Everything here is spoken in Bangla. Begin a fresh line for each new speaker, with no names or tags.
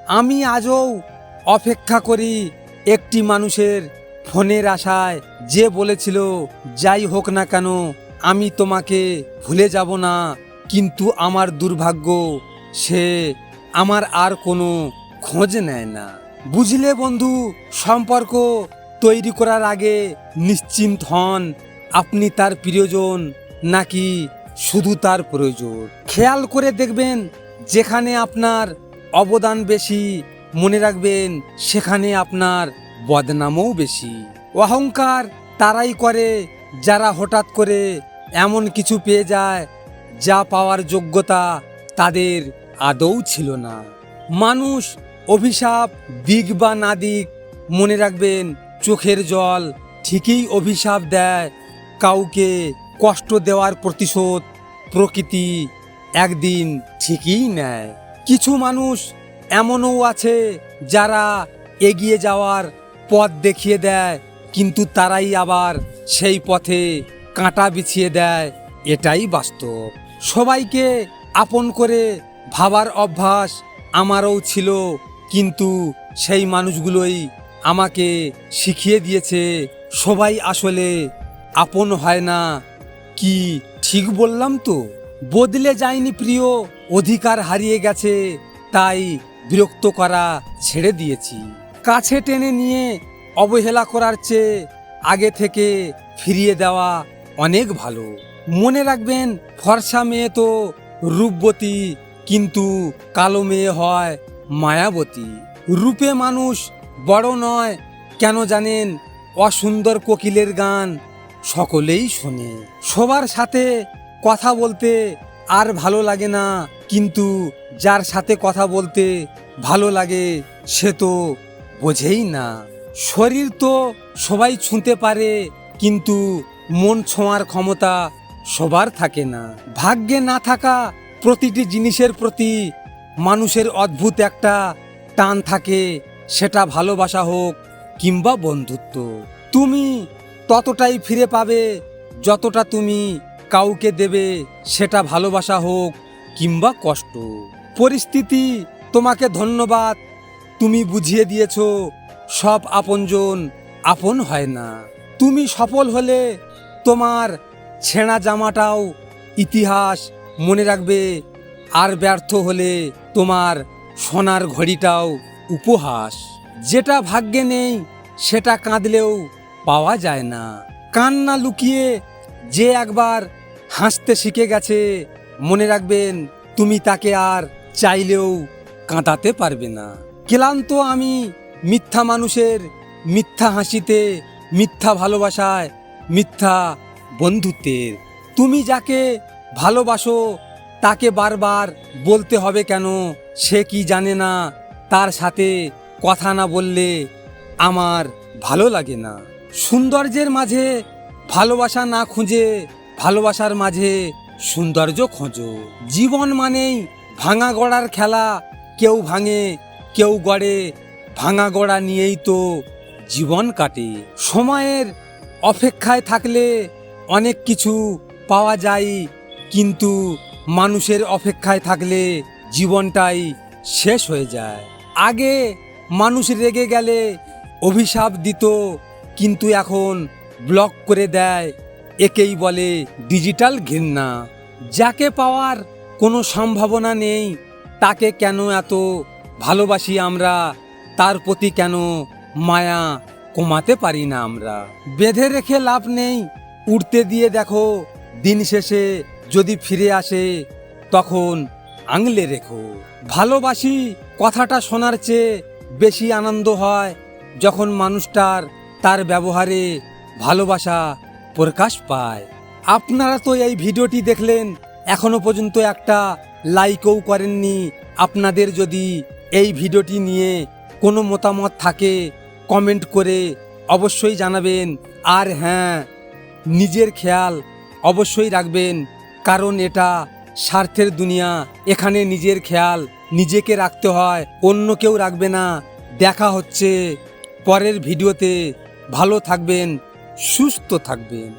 আমি আজও অপেক্ষা করি একটি মানুষের ফোনের আশায়, যে বলেছিল যাই হোক না কেন আমি তোমাকে ভুলে যাব না। কিন্তু আমার দুর্ভাগ্য, সে আমার আর কোনো খোঁজ নেয় না। বুঝলে বন্ধু, সম্পর্ক তৈরি করার আগে নিশ্চিন্ত হন আপনি তার প্রিয়জন নাকি শুধু তার প্রয়োজন। খেয়াল করে দেখবেন, যেখানে আপনার অবদান বেশি, মনে রাখবেন সেখানে আপনার বদনামও বেশি। অহংকার তারাই করে যারা হঠাৎ করে এমন কিছু পেয়ে যায় যা পাওয়ার যোগ্যতা তাদের আদৌ ছিল না। মানুষ অভিশাপ দিক বা না দিক, মনে রাখবেন চোখের জল ঠিকই অভিশাপ দেয়। কাউকে কষ্ট দেওয়ার প্রতিশোধ প্রকৃতি একদিন ঠিকই নেয়। কিছু মানুষ এমনও আছে যারা এগিয়ে যাওয়ার পথ দেখিয়ে দেয়, কিন্তু তারাই আবার সেই পথে কাঁটা বিছিয়ে দেয়। এটাই বাস্তব। সবাইকে আপন করে ভাবার অভ্যাস আমারও ছিল, কিন্তু সেই মানুষগুলোই আমাকে শিখিয়ে দিয়েছে সবাই আসলে আপন হয় না। কি ঠিক বললাম তো? বদলে যায়নি প্রিয়, অধিকার হারিয়ে গেছে, তাই বিরক্ত করা ছেড়ে দিয়েছি। কাছে টেনে নিয়ে অবহেলা করার চেয়ে আগে থেকে ফিরিয়ে দেওয়া অনেক ভালো। মনে রাখবেন, ফর্সা মেয়ে তো রূপবতী, কিন্তু কালো মেয়ে হয় মায়াবতী। রূপে মানুষ বড় নয়, কেন জানেন? অসুন্দর কোকিলের গান সকলেই শোনে। সবার সাথে কথা বলতে আর ভালো লাগে না, কিন্তু যার সাথে কথা বলতে ভালো লাগে সে তো বোঝেই না। শরীর তো সবাই ছুঁতে পারে, কিন্তু মন ছোঁয়ার ক্ষমতা সবার থাকে না। ভাগ্যে না থাকা প্রতিটি জিনিসের প্রতি মানুষের অদ্ভুত একটা টান থাকে, সেটা ভালোবাসা হোক কিংবা বন্ধুত্ব। তুমি ততটাই ফিরে পাবে যতটা তুমি কাউকে দেবে, সেটা ভালোবাসা হোক কিংবা কষ্ট। পরিস্থিতি তোমাকে ধন্যবাদ, তুমি বুঝিয়ে দিয়েছ সব আপনজন আপন হয় না। তুমি সফল হলে তোমার ছেঁড়া জামাটাও ইতিহাস, মনে রাখবে। আর ব্যর্থ হলে তোমার সোনার ঘড়িটাও উপহাস। যেটা ভাগ্যে নেই সেটা কাঁদলেও পাওয়া যায় না। কান্না লুকিয়ে যে একবার হাসতে শিখে গেছে, মনে রাখবেন তুমি তাকে আর চাইলেও কাঁদাতে পারবে না। ক্লান্ত আমি মিথ্যা মানুষের মিথ্যা হাসিতে, মিথ্যা ভালোবাসায়, মিথ্যা বন্ধুত্বের। তুমি যাকে ভালোবাসো তাকে বারবার বলতে হবে কেন? সে কি জানে না তার সাথে কথা না বললে আমার ভালো লাগে না? সৌন্দর্যের মাঝে ভালোবাসা না খুঁজে ভালোবাসার মাঝে সৌন্দর্য খোঁজো। জীবন মানেই ভাঙা গড়ার খেলা, কেউ ভাঙে কেউ গড়ে, ভাঙা গড়া নিয়েই তো জীবন কাটে। সময়ের অপেক্ষায় থাকলে অনেক কিছু পাওয়া যায়, কিন্তু মানুষের অপেক্ষায় থাকলে জীবনটাই শেষ হয়ে যায়। আগে মানুষ রেগে গেলে অভিশাপ দিত, কিন্তু এখন ব্লক করে দেয়। একেই বলে ডিজিটাল ঘৃণা। যাকে পাওয়ার কোনো সম্ভাবনা নেই তাকে কেন এত ভালোবাসি আমরা? তার প্রতি কেন মায়া কমাতে পারি না আমরা? বেঁধে রেখে লাভ নেই, উড়তে দিয়ে দেখো। দিন শেষে যদি ফিরে আসে তখন আঙলে রেখো। ভালোবাসি কথাটা শোনার চেয়ে বেশি আনন্দ হয় যখন মানুষটার তার ব্যবহারে ভালোবাসা প্রকাশ পায়। আপনারা তো এই ভিডিওটি দেখলেন, এখনো পর্যন্ত একটা লাইকও করেননি। আপনাদের যদি এই ভিডিওটি নিয়ে কোনো মতামত থাকে কমেন্ট করে অবশ্যই জানাবেন। আর হ্যাঁ, নিজের খেয়াল অবশ্যই রাখবেন, কারণ এটা স্বার্থের দুনিয়া। এখানে নিজের খেয়াল নিজেকে রাখতে হয়, অন্য কেউ রাখবে না। দেখা হচ্ছে পরের ভিডিওতে। ভালো থাকবেন, সুস্থ থাকবেন।